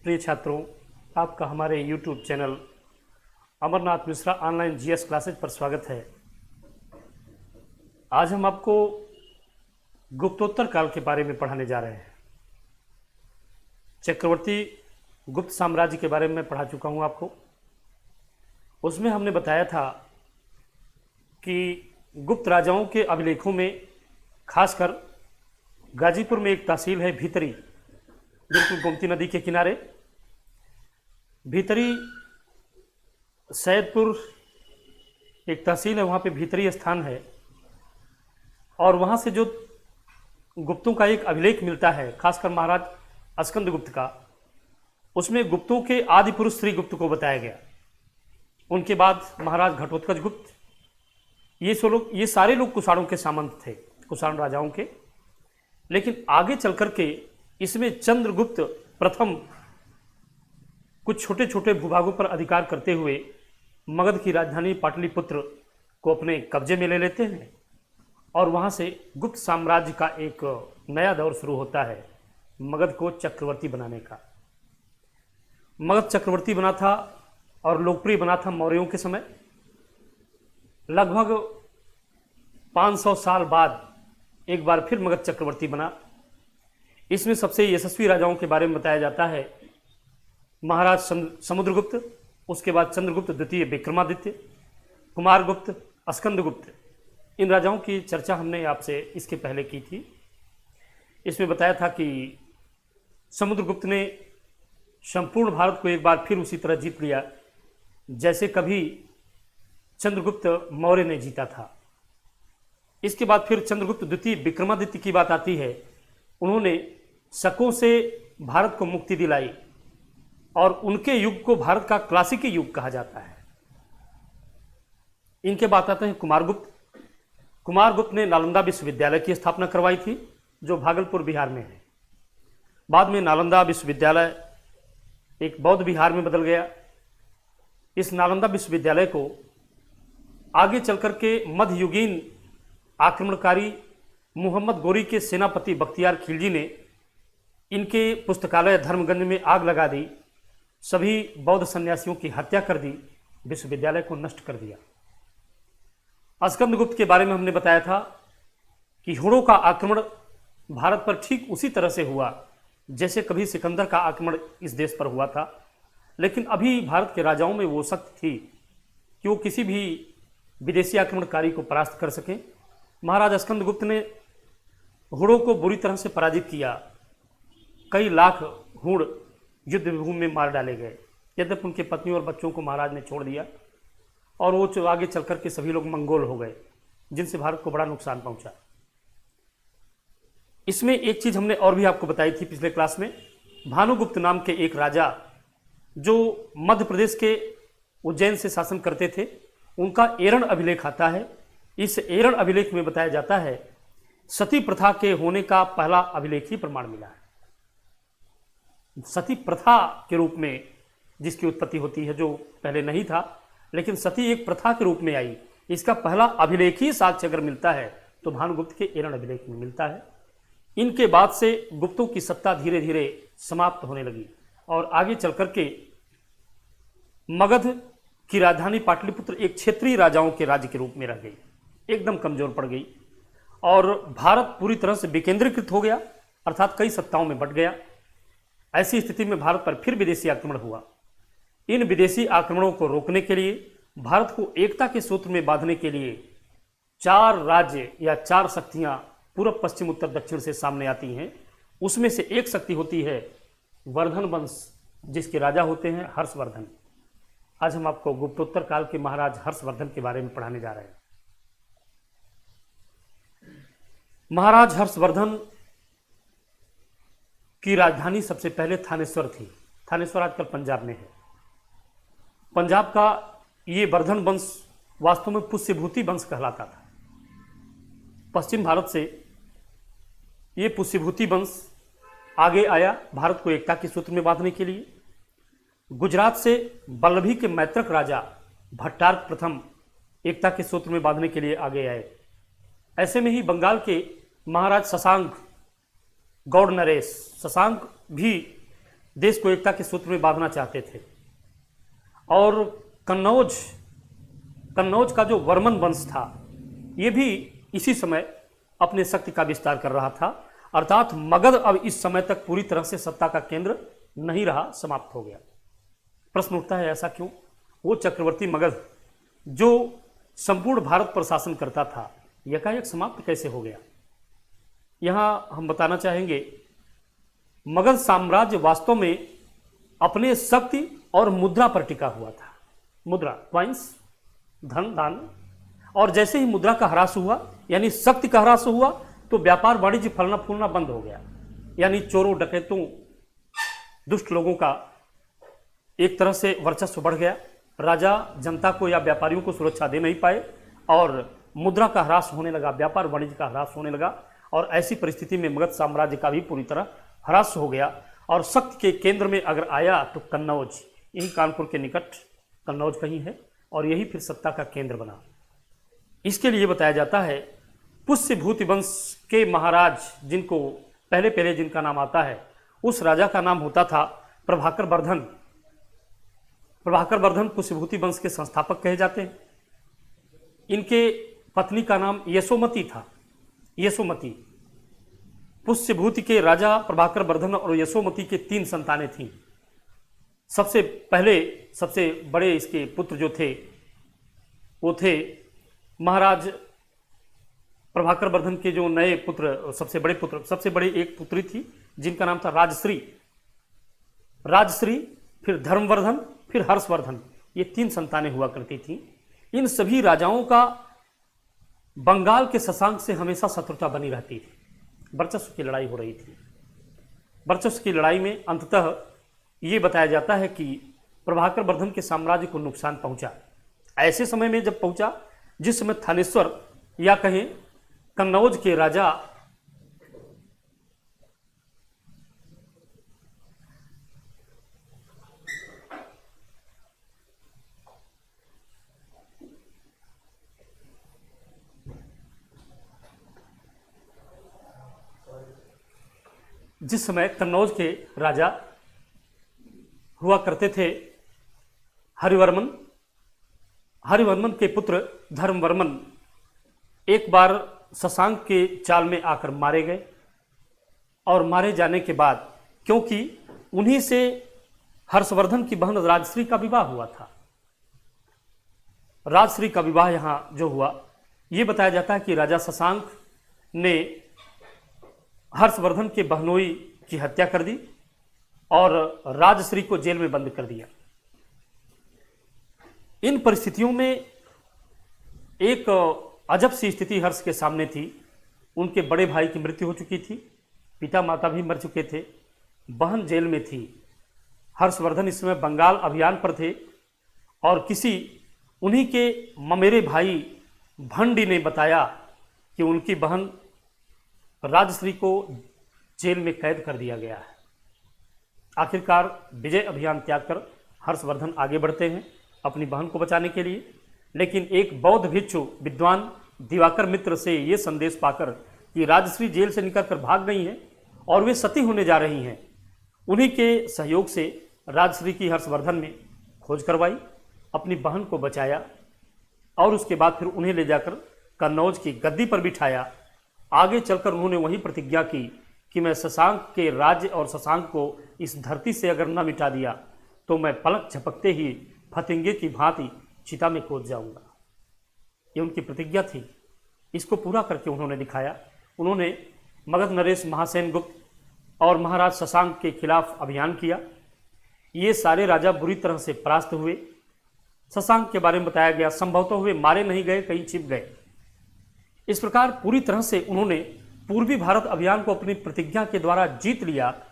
प्रिय छात्रों, आपका हमारे YouTube channel Amarnath Mishra online GS classes पर स्वागत है। आज हम आपको गुप्तोत्तर काल के बारे में पढ़ाने जा रहे हैं। चक्रवर्ती गुप्त साम्राज्य के बारे में पढ़ा चुका हूँ आपको। उसमें हमने बताया था कि गुप्त राजाओं के अभिलेखों में खासकर गाजीपुर में एक तहसील है भीतरी, बिल्कुल गोमती नदी के किनारे। भीतरी सैदपुर एक तहसील है, वहाँ पे भीतरी स्थान है और वहाँ से जो गुप्तों का एक अभिलेख मिलता है, खासकर महाराज स्कंदगुप्त का, उसमें गुप्तों के आदि पुरुष श्री गुप्त को बताया गया। उनके बाद महाराज घटोत्कच गुप्त, ये सारे लोग कुषाणों के सामंत थे, कुषाण राजाओं के। लेकिन आगे चल कर के इसमें चंद्रगुप्त प्रथम कुछ छोटे छोटे भूभागों पर अधिकार करते हुए मगध की राजधानी पाटलिपुत्र को अपने कब्जे में ले लेते हैं और वहाँ से गुप्त साम्राज्य का एक नया दौर शुरू होता है, मगध को चक्रवर्ती बनाने का। मगध चक्रवर्ती बना था और लोकप्रिय बना था मौर्यों के समय। लगभग 500 साल बाद एक बार फिर मगध चक्रवर्ती बना। इसमें सबसे यशस्वी राजाओं के बारे में बताया जाता है महाराज समुद्रगुप्त, उसके बाद चंद्रगुप्त द्वितीय विक्रमादित्य, कुमारगुप्त, स्कंदगुप्त। इन राजाओं की चर्चा हमने आपसे इसके पहले की थी। इसमें बताया था कि समुद्रगुप्त ने संपूर्ण भारत को एक बार फिर उसी तरह जीत लिया जैसे कभी चंद्रगुप्त मौर्य ने जीता था। इसके बाद फिर चंद्रगुप्त द्वितीय विक्रमादित्य की बात आती है। उन्होंने शकों से भारत को मुक्ति दिलाई और उनके युग को भारत का क्लासिकी युग कहा जाता है। इनके बाद आते हैं कुमारगुप्त। कुमारगुप्त ने नालंदा विश्वविद्यालय की स्थापना करवाई थी, जो भागलपुर बिहार में है। बाद में नालंदा विश्वविद्यालय एक बौद्ध बिहार में बदल गया। इस नालंदा विश्वविद्यालय को आगे चलकर के मध्ययुगीन आक्रमणकारी मोहम्मद गोरी के सेनापति बख्तियार खिलजी ने इनके पुस्तकालय धर्मगंज में आग लगा दी, सभी बौद्ध सन्यासियों की हत्या कर दी, विश्वविद्यालय को नष्ट कर दिया। स्कंदगुप्त के बारे में हमने बताया था कि हुणों का आक्रमण भारत पर ठीक उसी तरह से हुआ जैसे कभी सिकंदर का आक्रमण इस देश पर हुआ था। लेकिन अभी भारत के राजाओं में वो शक्ति थी कि वो किसी भी विदेशी आक्रमणकारी को परास्त कर सकें। महाराज स्कंदगुप्त ने हुणों को बुरी तरह से पराजित किया। कई लाख हुण युद्ध भूमि में मार डाले गए। यद्यपि उनके पत्नी और बच्चों को महाराज ने छोड़ दिया और वो आगे चलकर के सभी लोग मंगोल हो गए, जिनसे भारत को बड़ा नुकसान पहुंचा। इसमें एक चीज हमने और भी आपको बताई थी पिछले क्लास में। भानुगुप्त नाम के एक राजा जो मध्य प्रदेश के उज्जैन से शासन करते थे, उनका एरण अभिलेख आता है। इस एरण अभिलेख में बताया जाता है सती प्रथा के होने का पहला अभिलेख ही प्रमाण मिला है। सती प्रथा के रूप में जिसकी उत्पत्ति होती है, जो पहले नहीं था, लेकिन सती एक प्रथा के रूप में आई, इसका पहला अभिलेख ही साक्ष्य अगर मिलता है तो भानुगुप्त के एरण अभिलेख में मिलता है। इनके बाद से गुप्तों की सत्ता धीरे धीरे समाप्त होने लगी और आगे चल करके मगध की राजधानी पाटलिपुत्र एक क्षेत्रीय राजाओं के राज्य के रूप में रह गई, एकदम कमजोर पड़ गई और भारत पूरी तरह से विकेंद्रीकृत हो गया, अर्थात कई सत्ताओं में बंट गया। ऐसी स्थिति में भारत पर फिर विदेशी आक्रमण हुआ। इन विदेशी आक्रमणों को रोकने के लिए, भारत को एकता के सूत्र में बांधने के लिए 4 राज्य या 4 शक्तियां पूर्व पश्चिम उत्तर दक्षिण से सामने आती हैं। उसमें से एक शक्ति होती है वर्धन वंश, जिसके राजा होते हैं हर्षवर्धन। आज हम आपको गुप्तोत्तर काल के महाराज हर्षवर्धन के बारे में पढ़ाने जा रहे हैं। महाराज हर्षवर्धन की राजधानी सबसे पहले थानेश्वर थी। थानेश्वर आजकल पंजाब में है। पंजाब का ये वर्धन वंश वास्तव में पुष्यभूति वंश कहलाता था। पश्चिम भारत से ये पुष्यभूति वंश आगे आया भारत को एकता के सूत्र में बांधने के लिए। गुजरात से वल्लभी के मैत्रक राजा भट्टारक प्रथम एकता के सूत्र में बांधने के लिए आगे आए। ऐसे में ही बंगाल के महाराज शशांक गौड़ नरेश, शशांक भी देश को एकता के सूत्र में बांधना चाहते थे। और कन्नौज का जो वर्मन वंश था, ये भी इसी समय अपने शक्ति का विस्तार कर रहा था। अर्थात मगध अब इस समय तक पूरी तरह से सत्ता का केंद्र नहीं रहा, समाप्त हो गया। प्रश्न उठता है ऐसा क्यों? वो चक्रवर्ती मगध जो संपूर्ण भारत पर शासन करता था, एकाएक समाप्त कैसे हो गया? यहाँ हम बताना चाहेंगे, मगध साम्राज्य वास्तव में अपने शक्ति और मुद्रा पर टिका हुआ था। मुद्रा, क्वाइंस, धन, दान। और जैसे ही मुद्रा का ह्रास हुआ, यानी शक्ति का ह्रास हुआ, तो व्यापार वाणिज्य फलना फूलना बंद हो गया। यानी चोरों, डकैतों, दुष्ट लोगों का एक तरह से वर्चस्व बढ़ गया। राजा जनता को या व्यापारियों को सुरक्षा दे नहीं पाए और मुद्रा का ह्रास होने लगा, व्यापार वाणिज्य का ह्रास होने लगा। और ऐसी परिस्थिति में मगध साम्राज्य का भी पूरी तरह ह्रास हो गया। और शक्ति के केंद्र में अगर आया तो कन्नौज, यही कानपुर के निकट कन्नौज कहीं है, और यही फिर सत्ता का केंद्र बना। इसके लिए बताया जाता है, पुष्यभूति वंश के महाराज जिनको पहले जिनका नाम आता है, उस राजा का नाम होता था प्रभाकर वर्धन। प्रभाकर वर्धन पुष्यभूति वंश के संस्थापक कहे जाते हैं। इनके पत्नी का नाम यशोमती था। यशोमती, पुष्यभूति के राजा प्रभाकर वर्धन और यशोमती के 3 संतानें थीं। सबसे बड़े इसके पुत्र जो थे वो थे महाराज प्रभाकर वर्धन के जो नए पुत्र, सबसे बड़े एक पुत्री थी जिनका नाम था राजश्री, फिर धर्मवर्धन, फिर हर्षवर्धन। ये 3 संतानें हुआ करती थीं। इन सभी राजाओं का बंगाल के शशांक से हमेशा शत्रुता बनी रहती थी। वर्चस्व की लड़ाई हो रही थी। वर्चस्व की लड़ाई में अंततः ये बताया जाता है कि प्रभाकर वर्धन के साम्राज्य को नुकसान पहुंचा। ऐसे समय में जब पहुंचा जिस समय थानेश्वर या कहें कन्नौज के राजा हुआ करते थे हरिवर्मन के पुत्र धर्मवर्मन एक बार शशांक के चाल में आकर मारे गए। और मारे जाने के बाद, क्योंकि उन्हीं से हर्षवर्धन की बहन राजश्री का विवाह हुआ था, राजश्री का विवाह यहाँ जो हुआ, ये बताया जाता है कि राजा शशांक ने हर्षवर्धन के बहनोई की हत्या कर दी और राजश्री को जेल में बंद कर दिया। इन परिस्थितियों में एक अजब सी स्थिति हर्ष के सामने थी। उनके बड़े भाई की मृत्यु हो चुकी थी, पिता माता भी मर चुके थे, बहन जेल में थी। हर्षवर्धन इस समय बंगाल अभियान पर थे और किसी उन्हीं के ममेरे भाई भंडी ने बताया कि उनकी बहन राजश्री को जेल में कैद कर दिया गया है। आखिरकार विजय अभियान त्याग कर हर्षवर्धन आगे बढ़ते हैं अपनी बहन को बचाने के लिए। लेकिन एक बौद्ध भिक्षु विद्वान दिवाकर मित्र से ये संदेश पाकर कि राजश्री जेल से निकलकर भाग गई हैं और वे सती होने जा रही हैं, उन्हीं के सहयोग से राजश्री की हर्षवर्धन ने खोज करवाई, अपनी बहन को बचाया और उसके बाद फिर उन्हें ले जाकर कन्नौज की गद्दी पर बिठाया। आगे चलकर उन्होंने वही प्रतिज्ञा की कि मैं शशांक के राज्य और शशांक को इस धरती से अगर न मिटा दिया तो मैं पलक झपकते ही फतिंगे की भांति चिता में कूद जाऊंगा। ये उनकी प्रतिज्ञा थी। इसको पूरा करके उन्होंने दिखाया। उन्होंने मगध नरेश महासेन गुप्त और महाराज शशांक के खिलाफ अभियान किया। ये सारे राजा बुरी तरह से परास्त हुए। शशांक के बारे में बताया गया, संभवतः हुए मारे नहीं गए, कहीं छिप गए। इस प्रकार पूरी तरह से उन्होंने पूर्वी भारत अभियान को अपनी प्रतिज्ञा के द्वारा जीत लिया।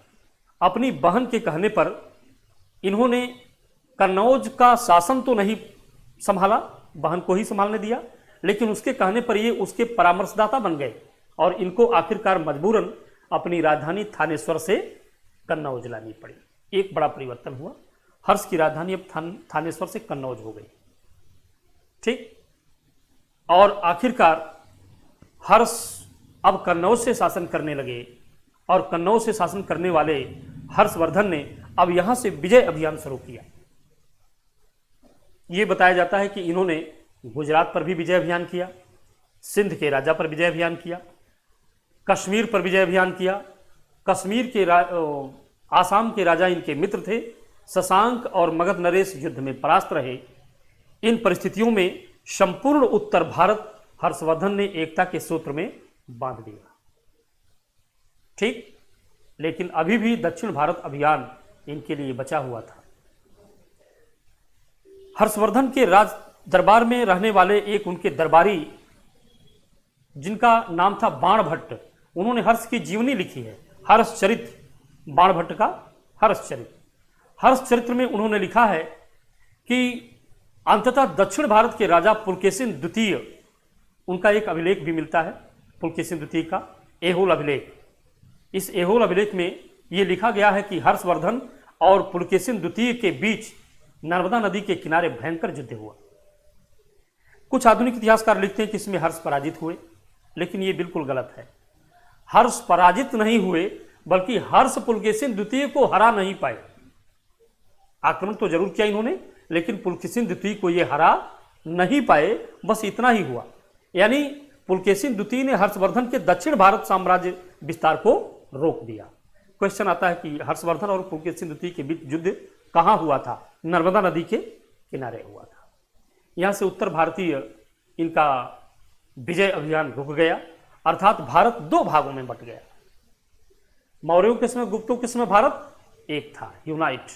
अपनी बहन के कहने पर इन्होंने कन्नौज का शासन तो नहीं संभाला, बहन को ही संभालने दिया, लेकिन उसके कहने पर ये उसके परामर्शदाता बन गए और इनको आखिरकार मजबूरन अपनी राजधानी थानेश्वर से कन्नौज लानी पड़ी। एक बड़ा परिवर्तन हुआ। हर्ष की राजधानी अब थानेश्वर से कन्नौज हो गई। ठीक। और आखिरकार हर्ष अब कन्नौज से शासन करने लगे और कन्नौज से शासन करने वाले हर्षवर्धन ने अब यहां से विजय अभियान शुरू किया। यह बताया जाता है कि इन्होंने गुजरात पर भी विजय अभियान किया, सिंध के राजा पर विजय अभियान किया, कश्मीर पर विजय अभियान किया। कश्मीर के आसाम के राजा इनके मित्र थे, शशांक और मगध नरेश युद्ध में परास्त रहे। इन परिस्थितियों में संपूर्ण उत्तर भारत हर्षवर्धन ने एकता के सूत्र में बांध दिया। ठीक, लेकिन अभी भी दक्षिण भारत अभियान इनके लिए बचा हुआ था। हर्षवर्धन के राज दरबार में रहने वाले एक उनके दरबारी, जिनका नाम था बाणभट्ट, उन्होंने हर्ष की जीवनी लिखी है, हर्षचरित, बाणभट्ट का हर्षचरित। हर्षचरित्र में उन्होंने लिखा है कि अंततः दक्षिण भारत के राजा पुलकेशिन द्वितीय, उनका एक अभिलेख भी मिलता है, पुलकेशिन द्वितीय का ऐहोल अभिलेख। इस ऐहोल अभिलेख में यह लिखा गया है कि हर्षवर्धन और पुलकेशिन द्वितीय के बीच नर्मदा नदी के किनारे भयंकर युद्ध हुआ। कुछ आधुनिक इतिहासकार लिखते हैं कि इसमें हर्ष पराजित हुए, लेकिन यह बिल्कुल गलत है। हर्ष पराजित नहीं हुए, बल्कि हर्ष पुलकेशिन द्वितीय को हरा नहीं पाए। आक्रमण तो जरूर किया इन्होंने, लेकिन पुलकेशिन द्वितीय को यह हरा नहीं पाए, बस इतना ही हुआ। यानी पुलकेशिन द्वितीय ने हर्षवर्धन के दक्षिण भारत साम्राज्य विस्तार को रोक दिया। क्वेश्चन आता है कि हर्षवर्धन और पुलकेशिन द्वितीय के बीच युद्ध कहां हुआ था? नर्मदा नदी के किनारे हुआ था। यहां से उत्तर भारतीय इनका विजय अभियान रुक गया, अर्थात भारत दो भागों में बंट गया। मौर्यों के समय, गुप्तों के समय भारत एक था, यूनाइट।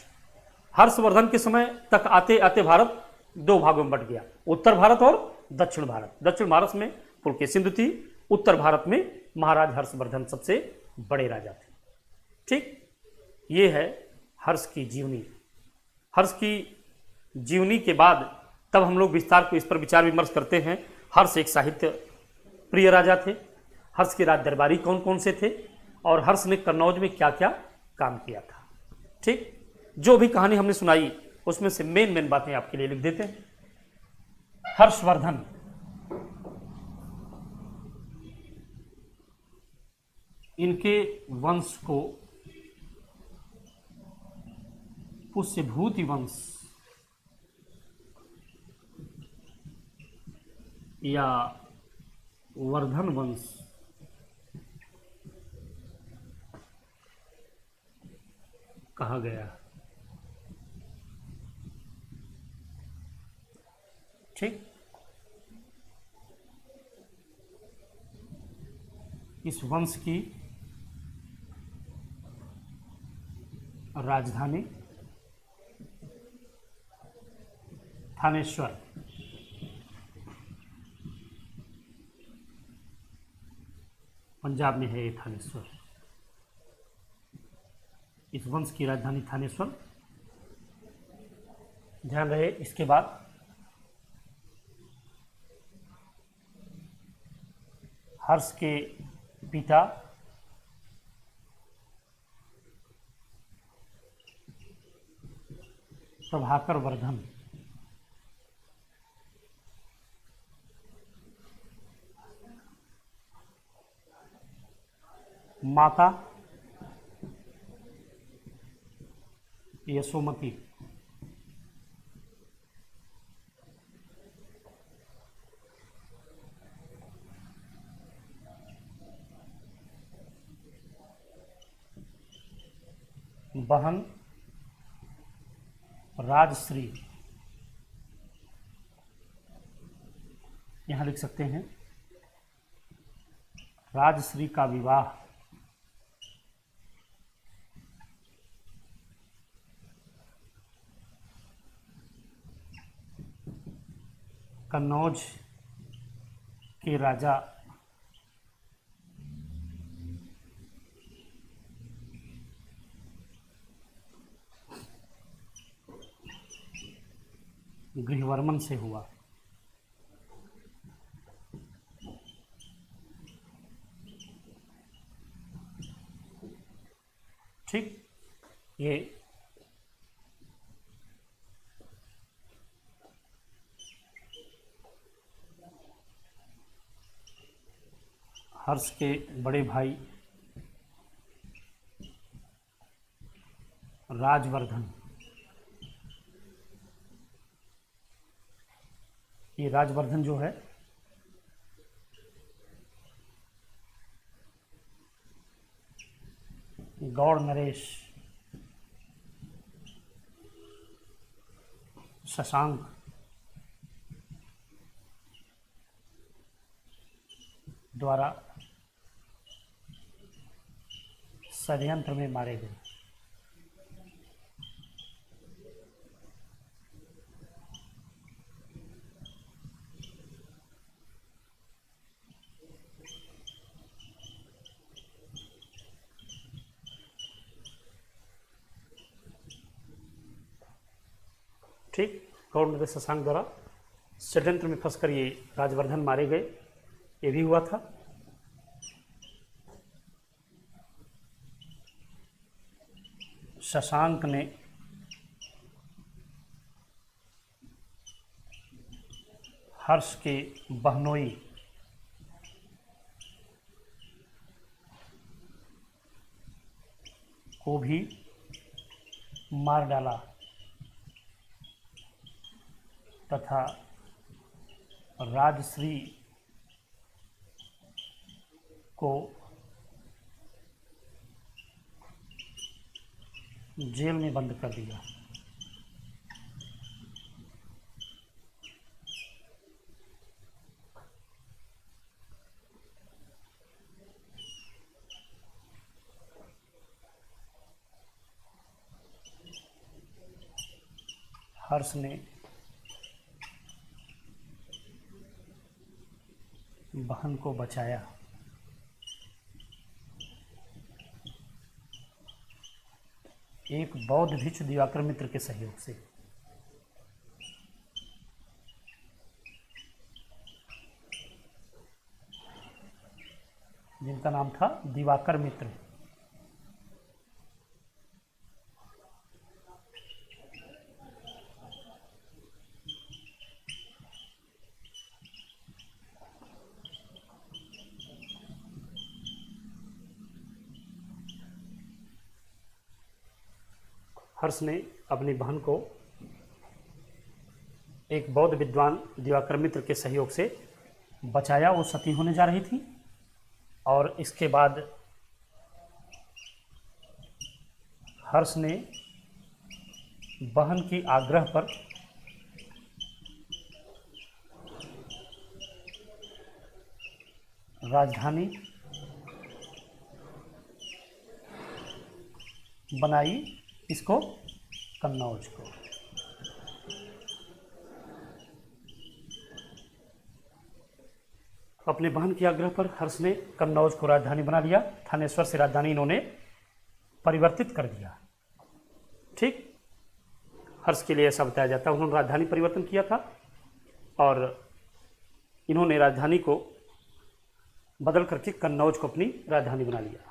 हर्षवर्धन के समय तक आते आते भारत दो भागों में बंट गया, उत्तर भारत और दक्षिण भारत। दक्षिण भारत में पुलकेशिन द्वितीय, उत्तर भारत में महाराज हर्षवर्धन सबसे बड़े राजा थे। ठीक, ये है हर्ष की जीवनी। हर्ष की जीवनी के बाद तब हम लोग विस्तार को इस पर विचार विमर्श करते हैं। हर्ष एक साहित्य प्रिय राजा थे। हर्ष के राज दरबारी कौन कौन से थे और हर्ष ने कन्नौज में क्या क्या काम किया था। ठीक, जो भी कहानी हमने सुनाई उसमें से मेन बातें आपके लिए लिख देते हैं। हर्षवर्धन इनके वंश को पुष्यभूति वंश या वर्धन वंश कहा गया। ठीक, इस वंश की राजधानी थानेश्वर, पंजाब में है ये थानेश्वर। इस वंश की राजधानी थानेश्वर, ध्यान रहे। इसके बाद हर्ष के पिता प्रभाकर वर्धन, माता यशोमती, बहन राजश्री, यहां लिख सकते हैं राजश्री का विवाह कन्नौज के राजा गृहवर्मन से हुआ। ठीक, ये हर्ष के बड़े भाई राजवर्धन। ये राजवर्धन जो है गौड़ नरेश, शशांक द्वारा षड्यंत्र में मारे गए। ठीक, गौड़ नरेश शशांक द्वारा षड्यंत्र में फंसकर ये राजवर्धन मारे गए, ये भी हुआ था। शशांक ने हर्ष के बहनोई को भी मार डाला तथा राजश्री को जेल में बंद कर दिया। हर्ष ने बहन को बचाया। एक बौद्ध भिक्षु दिवाकर मित्र के सहयोग से। जिनका नाम था दिवाकर मित्र। हर्ष ने अपनी बहन को एक बौद्ध विद्वान दिवाकर मित्र के सहयोग से बचाया। वो सती होने जा रही थी और इसके बाद हर्ष ने बहन की आग्रह पर राजधानी बनाई, इसको कन्नौज को। अपने बहन के आग्रह पर हर्ष ने कन्नौज को राजधानी बना लिया। थानेश्वर से राजधानी इन्होंने परिवर्तित कर दिया। ठीक, हर्ष के लिए ऐसा बताया जाता है, उन्होंने राजधानी परिवर्तन किया था और इन्होंने राजधानी को बदल करके कन्नौज को अपनी राजधानी बना लिया।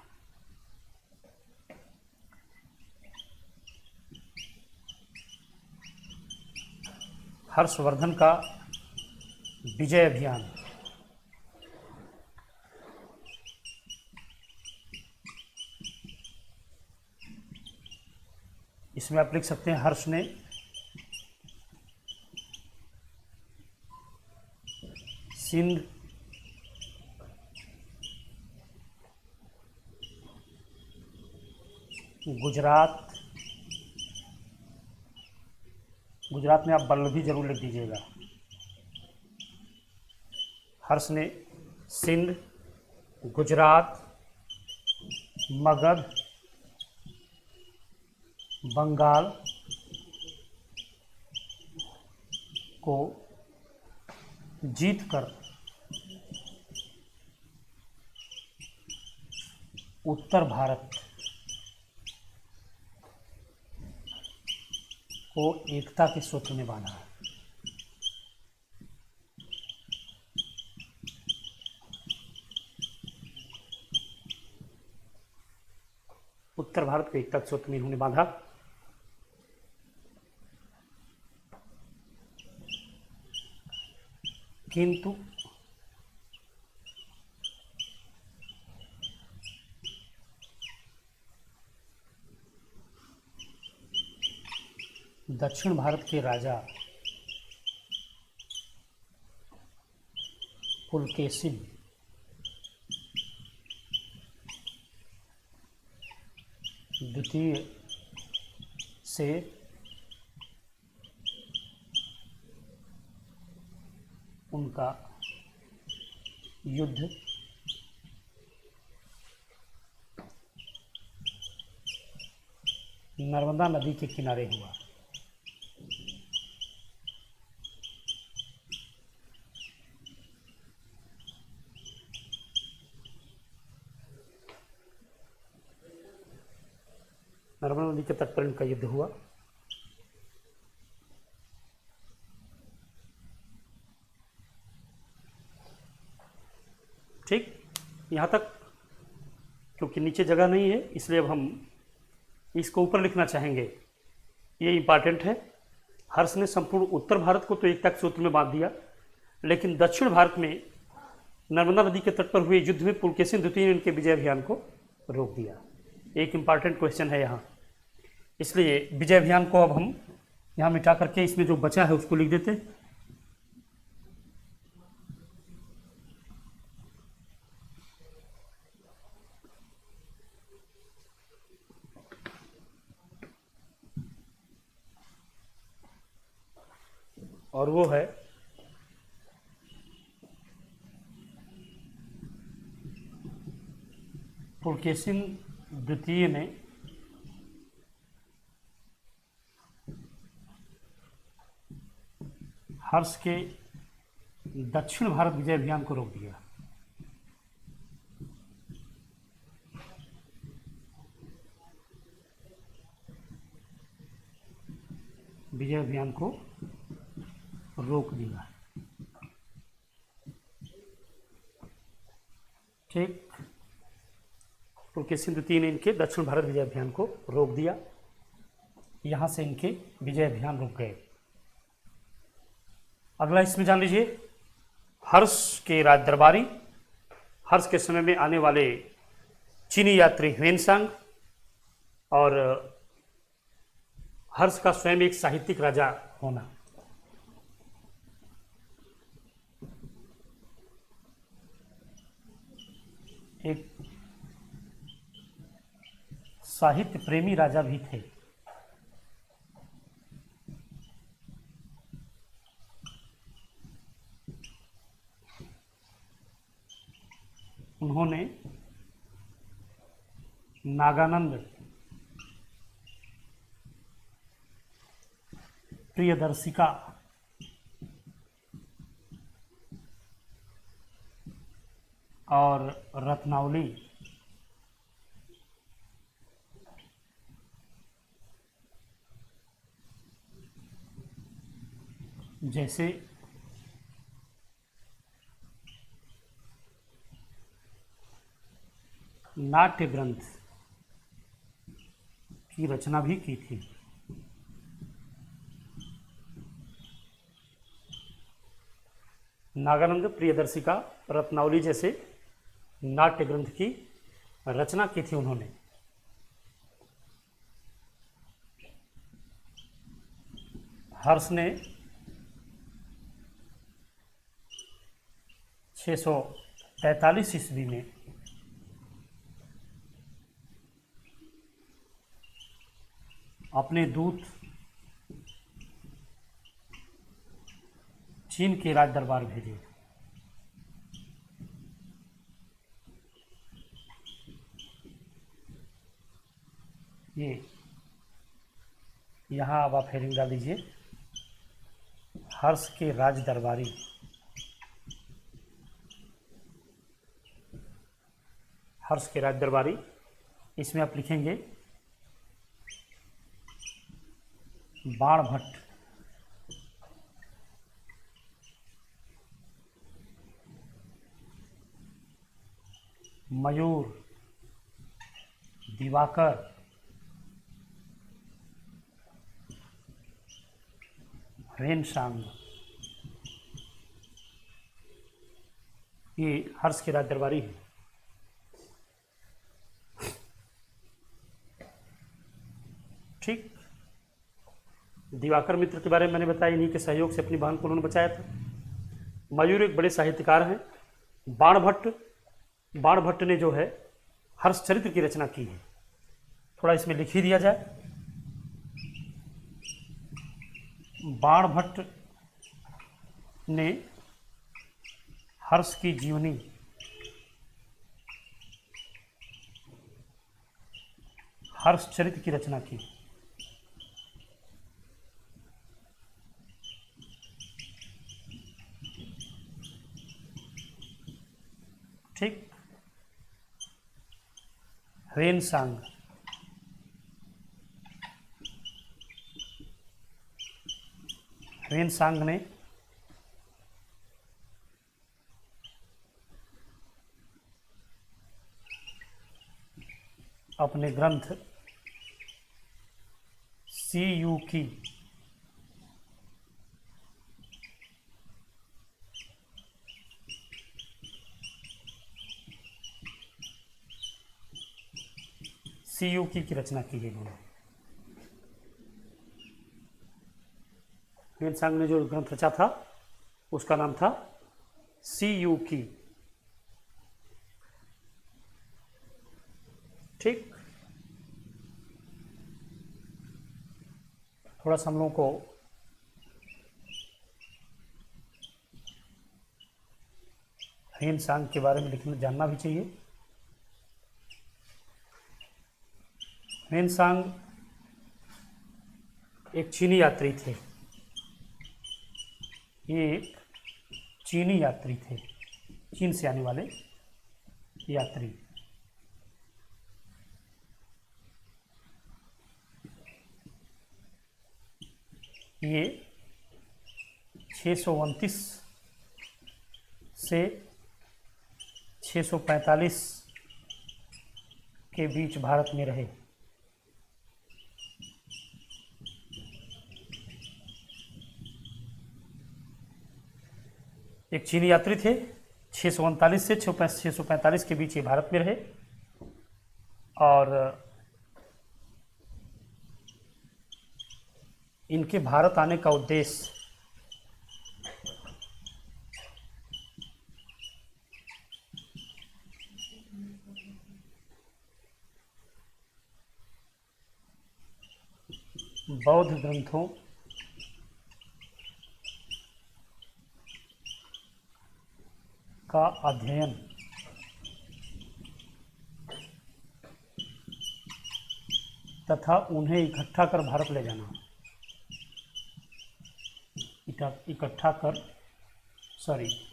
हर्षवर्धन का विजय अभियान। इसमें आप लिख सकते हैं हर्ष ने सिंध, गुजरात, गुजरात में आप बल्लभ भी जरूर लिख दीजिएगा। हर्ष ने सिंध, गुजरात, मगध, बंगाल को जीतकर उत्तर भारत को एकता के सूत्र में बांधा। उत्तर भारत को एकता के सूत्र में इन्होंने बांधा। किंतु दक्षिण भारत के राजा पुलकेशिन द्वितीय से उनका युद्ध नर्मदा नदी के किनारे हुआ। नर्मदा नदी के तट पर इनका युद्ध हुआ। ठीक, यहाँ तक क्योंकि नीचे जगह नहीं है इसलिए अब हम इसको ऊपर लिखना चाहेंगे, ये इंपॉर्टेंट है। हर्ष ने संपूर्ण उत्तर भारत को तो एकता के सूत्र में बांध दिया, लेकिन दक्षिण भारत में नर्मदा नदी के तट पर हुए युद्ध में पुलकेशिन द्वितीय ने इनके विजय अभियान को रोक दिया। एक इंपॉर्टेंट क्वेश्चन है यहाँ, इसलिए विजय अभियान को अब हम यहाँ मिटा करके इसमें जो बचा है उसको लिख देते हैं। और वो है पुलकेशिन द्वितीय ने हर्ष के दक्षिण भारत विजय अभियान को रोक दिया। विजय अभियान को रोक दिया। ठीक, पुलकेशिन द्वितीय ने इनके दक्षिण भारत विजय अभियान को रोक दिया। यहां से इनके विजय अभियान रुक गए। अगला इसमें जान लीजिए, हर्ष के राज दरबारी, हर्ष के समय में आने वाले चीनी यात्री ह्वेनसांग और हर्ष का स्वयं एक साहित्यिक राजा होना। एक साहित्य प्रेमी राजा भी थे। उन्होंने नागानंद प्रियदर्शिका और रत्नावली जैसे नाट्य ग्रंथ की रचना भी की थी। नागानंद प्रियदर्शिका, रत्नावली जैसे नाट्य ग्रंथ की रचना की थी उन्होंने। हर्ष ने 643 ईस्वी में अपने दूत चीन के राज दरबार भेजे। ये यहाँ अब आप हेडिंग डाल दीजिए, हर्ष के राज दरबारी। हर्ष के राज दरबारी, इसमें आप लिखेंगे बाणभट्ट, मयूर, दिवाकर, ह्वेनसांग, ये हर्ष के राज दरबारी है। ठीक, दिवाकर मित्र के बारे में मैंने बताया, इन्हीं के सहयोग से अपनी बहन को उन्होंने बचाया था। मयूर एक बड़े साहित्यकार हैं। बाणभट्ट ने जो है हर्षचरित्र की रचना की है। थोड़ा इसमें लिख ही दिया जाए। बाणभट्ट ने हर्ष की जीवनी हर्षचरित्र की रचना की। ठीक। ह्वेनसांग ने अपने ग्रंथ सीयूकी की रचना की है इन्होंने। ह्वेनसांग ने जो ग्रंथ रचा था उसका नाम था सीयूकी। ठीक। थोड़ा सा हम लोगों को ह्वेनसांग के बारे में लिखना जानना भी चाहिए। ह्वेनसांग एक चीनी यात्री थे। ये एक चीनी यात्री थे, चीन से आने वाले यात्री। ये 629 से 645 के बीच भारत में रहे। एक चीनी यात्री थे। 639 से 645 के बीच ये भारत में रहे और इनके भारत आने का उद्देश्य बौद्ध ग्रंथों का अध्ययन तथा उन्हें इकट्ठा कर भारत ले जाना।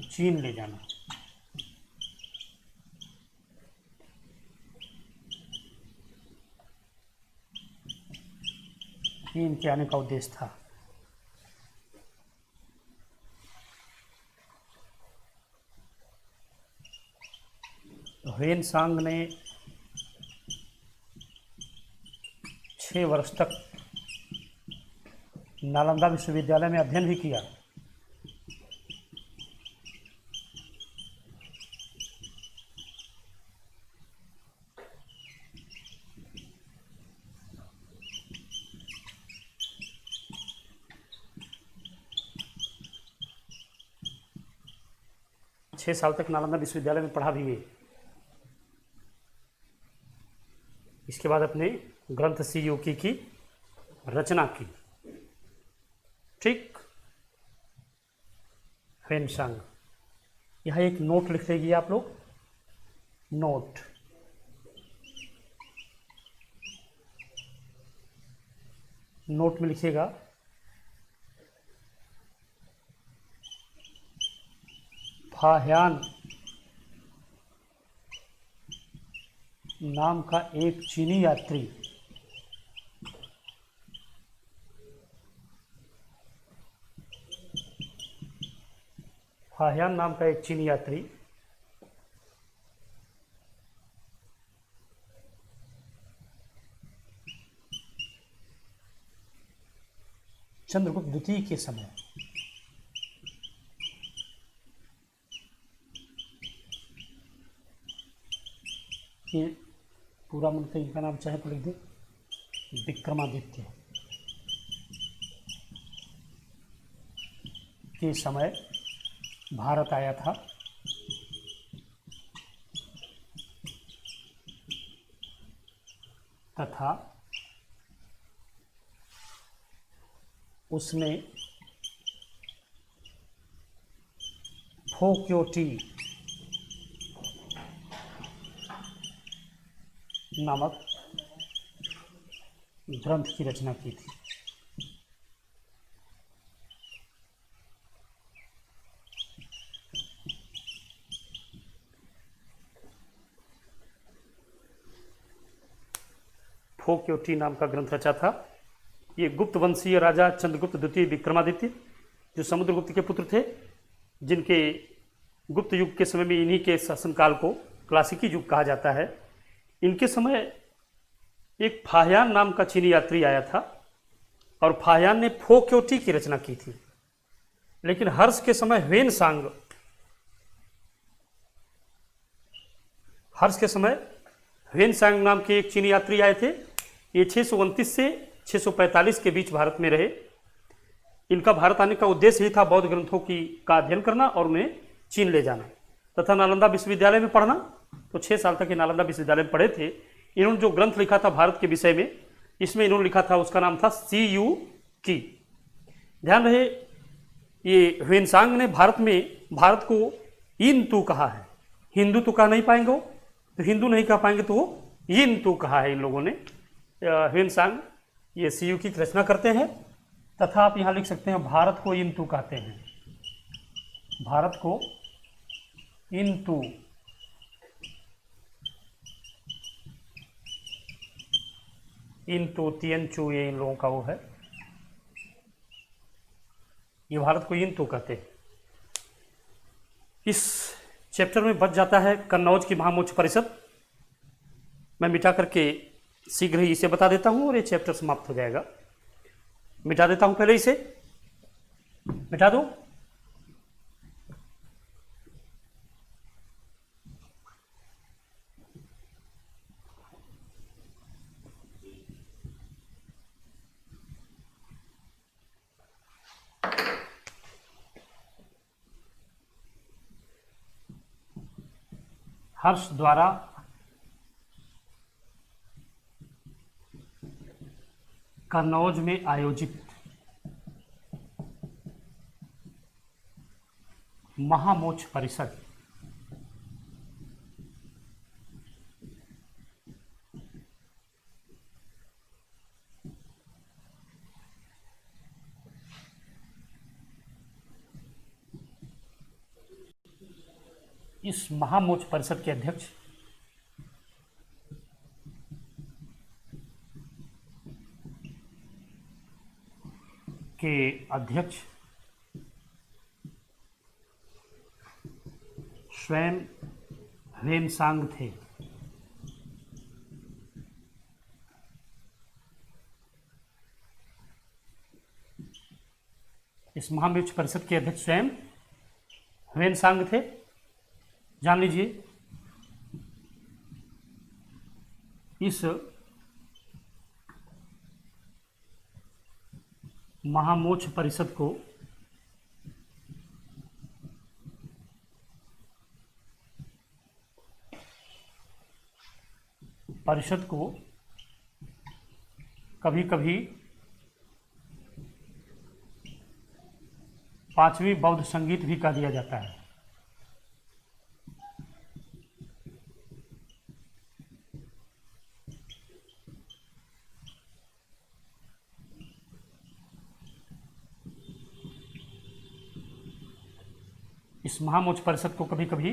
चीन ले जाना। ये इनके आने का उद्देश्य था। ह्वेनसांग ने 6 वर्ष तक नालंदा विश्वविद्यालय में अध्ययन भी किया। छः साल तक नालंदा विश्वविद्यालय में पढ़ा भी है। इसके बाद अपने ग्रंथ सीयूकी की रचना की। ठीक। ह्वेनसांग, यहाँ एक नोट लिख लेंगे आप लोग। नोट में लिखिएगा फाह्यान नाम का एक चीनी यात्री चंद्रगुप्त द्वितीय के समय ये पूरा मंत्र इनका नाम चाहे तो लिख दे, विक्रमादित्य। के समय भारत आया था। तथा उसने फोक्योटी नामक ग्रंथ की रचना की थी। फोक्योटी नाम का ग्रंथ रचा था। ये गुप्त वंशीय राजा चंद्रगुप्त द्वितीय विक्रमादित्य, जो समुद्रगुप्त के पुत्र थे, जिनके गुप्त युग के समय में इन्हीं के शासनकाल को क्लासिकी युग कहा जाता है। इनके समय एक फाह्यान नाम का चीनी यात्री आया था और फाह्यान ने फोक्योटी की रचना की थी। लेकिन हर्ष के समय ह्वेनसांग नाम के एक चीनी यात्री आए थे। ये 629 से 645 के बीच भारत में रहे। इनका भारत आने का उद्देश्य ही था बौद्ध ग्रंथों का अध्ययन करना और उन्हें चीन ले जाना तथा नालंदा विश्वविद्यालय में पढ़ना। तो 6 साल तक ये नालंदा विश्वविद्यालय में पढ़े थे। इन्होंने जो ग्रंथ लिखा था भारत के विषय में, इसमें इन्होंने लिखा था, उसका नाम था CU की। ध्यान रहे, ये ह्वेनसांग ने भारत को इन तू कहा है। हिंदू तो कह नहीं पाएंगे वो, तो हिंदू नहीं कह पाएंगे तो वो इन तू कहा है इन लोगों ने। ह्वेनसांग ये CU की रचना करते हैं। तथा आप यहाँ लिख सकते हैं भारत को इन तू कहते हैं। भारत को इन तू तियनचू, ये इन लोगों का वो है। ये भारत को इन तू कहते हैं। इस चैप्टर में बच जाता है कन्नौज की महामोक्ष परिषद। मैं मिटा करके शीघ्र ही इसे बता देता हूं और ये चैप्टर समाप्त हो जाएगा। मिटा देता हूं, पहले इसे मिटा दो। हर्ष द्वारा कन्नौज में आयोजित महामोक्ष परिषद इस महामोक्ष परिषद के अध्यक्ष स्वयं ह्वेनसांग थे। इस महामोक्ष परिषद के अध्यक्ष स्वयं ह्वेनसांग थे। जान लीजिए, इस महामोक्ष परिषद को कभी कभी पांचवी बौद्ध संगीत भी कहा दिया जाता है। इस महामोक्ष परिषद को कभी कभी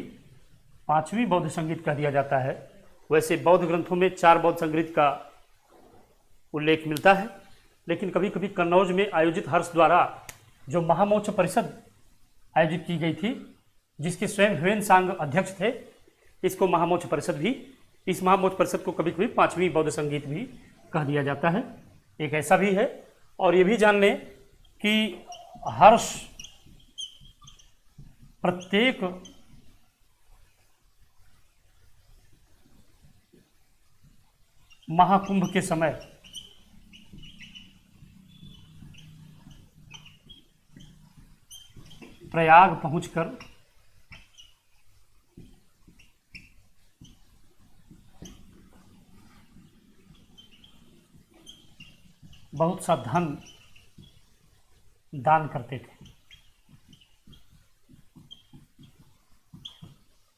पांचवी बौद्ध संगीत कह दिया जाता है। वैसे बौद्ध ग्रंथों में 4 बौद्ध संगीत का उल्लेख मिलता है, लेकिन कभी कभी कन्नौज में आयोजित हर्ष द्वारा जो महामोक्ष परिषद आयोजित की गई थी, जिसके स्वयं ह्वेनसांग अध्यक्ष थे, इसको महामोक्ष परिषद भी, इस महामोक्ष परिषद को कभी कभी पांचवी बौद्ध संगीत भी कह दिया जाता है। एक ऐसा भी है। और ये भी जान लें कि हर्ष प्रत्येक महाकुंभ के समय प्रयाग पहुंचकर बहुत सा धन दान करते थे।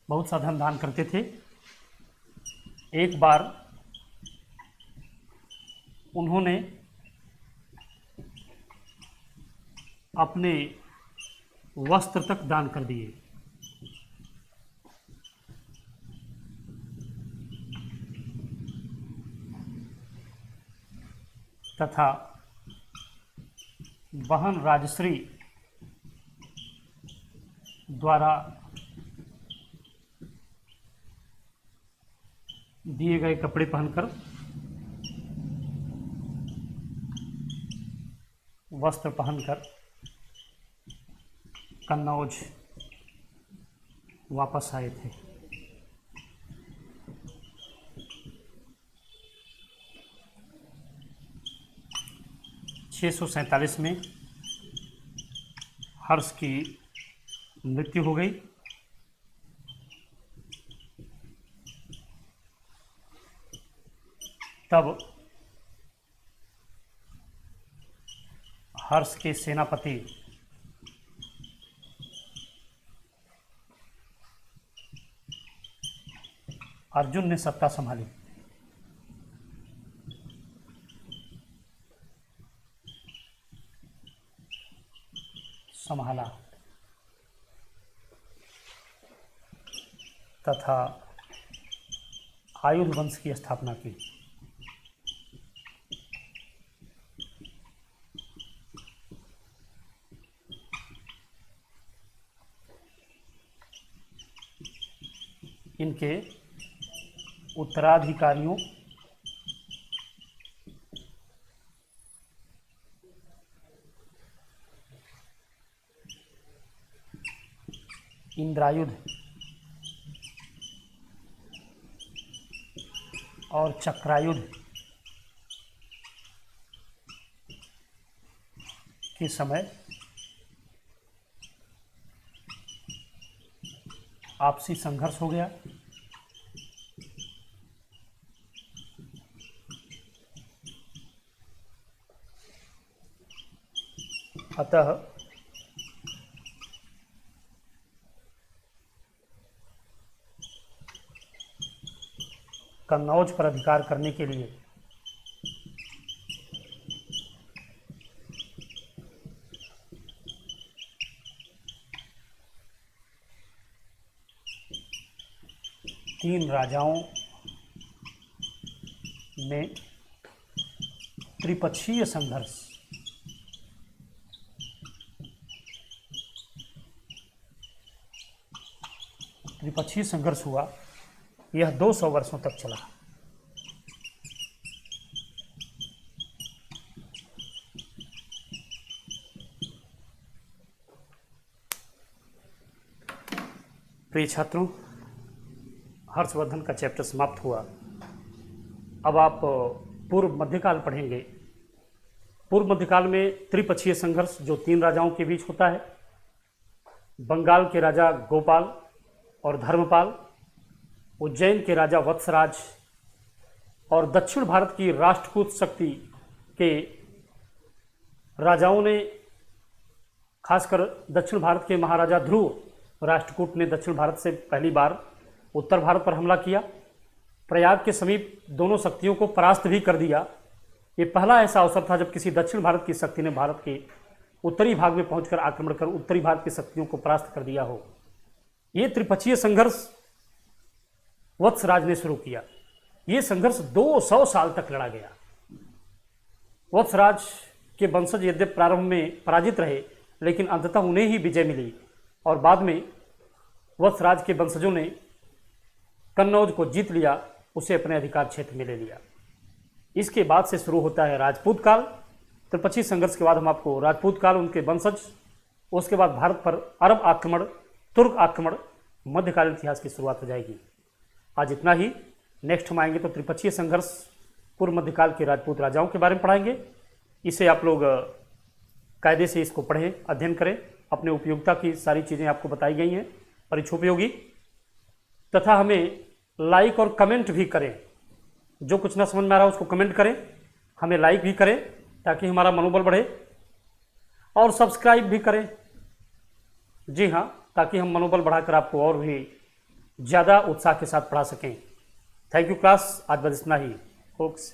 बहुत सा धन दान करते थे। एक बार उन्होंने अपने वस्त्र तक दान कर दिए। तथा बहन राजश्री द्वारा दिए गए कपड़े पहनकर, वस्त्र पहनकर कन्नौज वापस आए थे। (647) में हर्ष की मृत्यु हो गई। तब हर्ष के सेनापति अर्जुन ने सत्ता संभाली। तथा आयुध वंश की स्थापना की। इनके उत्तराधिकारियों इंद्रायुध और चक्रायुध के समय आपसी संघर्ष हो गया। अतः कन्नौज पर अधिकार करने के लिए तीन राजाओं में त्रिपक्षीय संघर्ष हुआ। यह 200 वर्षों तक चला। प्रिय छात्रों, हर्षवर्धन का चैप्टर समाप्त हुआ। अब आप पूर्व मध्यकाल पढ़ेंगे। पूर्व मध्यकाल में त्रिपक्षीय संघर्ष जो तीन राजाओं के बीच होता है। बंगाल के राजा गोपाल और धर्मपाल, उज्जैन के राजा वत्सराज और दक्षिण भारत की राष्ट्रकूट शक्ति के राजाओं ने, खासकर दक्षिण भारत के महाराजा ध्रुव राष्ट्रकूट ने दक्षिण भारत से पहली बार उत्तर भारत पर हमला किया। प्रयाग के समीप दोनों शक्तियों को परास्त भी कर दिया। ये पहला ऐसा अवसर था जब किसी दक्षिण भारत की शक्ति ने भारत के उत्तरी भाग में पहुंचकर आक्रमण कर उत्तरी भारत की शक्तियों को परास्त कर दिया हो। ये त्रिपक्षीय संघर्ष वत्सराज ने शुरू किया। ये संघर्ष 200 साल तक लड़ा गया। वत्सराज के वंशज यद्यपि प्रारंभ में पराजित रहे, लेकिन अंततः उन्हें ही विजय मिली और बाद में वत्सराज के वंशजों ने कन्नौज को जीत लिया, उसे अपने अधिकार क्षेत्र में ले लिया। इसके बाद से शुरू होता है राजपूत काल। त्रिपक्षीय संघर्ष के बाद हम आपको राजपूत काल, उनके वंशज, उसके बाद भारत पर अरब आक्रमण, तुर्क आक्रमण, मध्यकालीन इतिहास की शुरुआत हो जाएगी। आज इतना ही। नेक्स्ट हम आएंगे तो त्रिपक्षीय संघर्ष, पूर्व मध्यकाल के राजपूत राजाओं के बारे में पढ़ाएंगे। इसे आप लोग कायदे से इसको पढ़ें, अध्ययन करें। अपने उपयोगिता की सारी चीज़ें आपको बताई गई हैं परीक्षोपयोगी, तथा हमें लाइक और कमेंट भी करें। जो कुछ ना समझ में आ रहा है उसको कमेंट करें, हमें लाइक भी करें ताकि हमारा मनोबल बढ़े, और सब्सक्राइब भी करें, जी हाँ, ताकि हम मनोबल बढ़ाकर आपको और भी ज़्यादा उत्साह के साथ पढ़ा सकें। थैंक यू क्लास, आज बस इतना ही। होप्स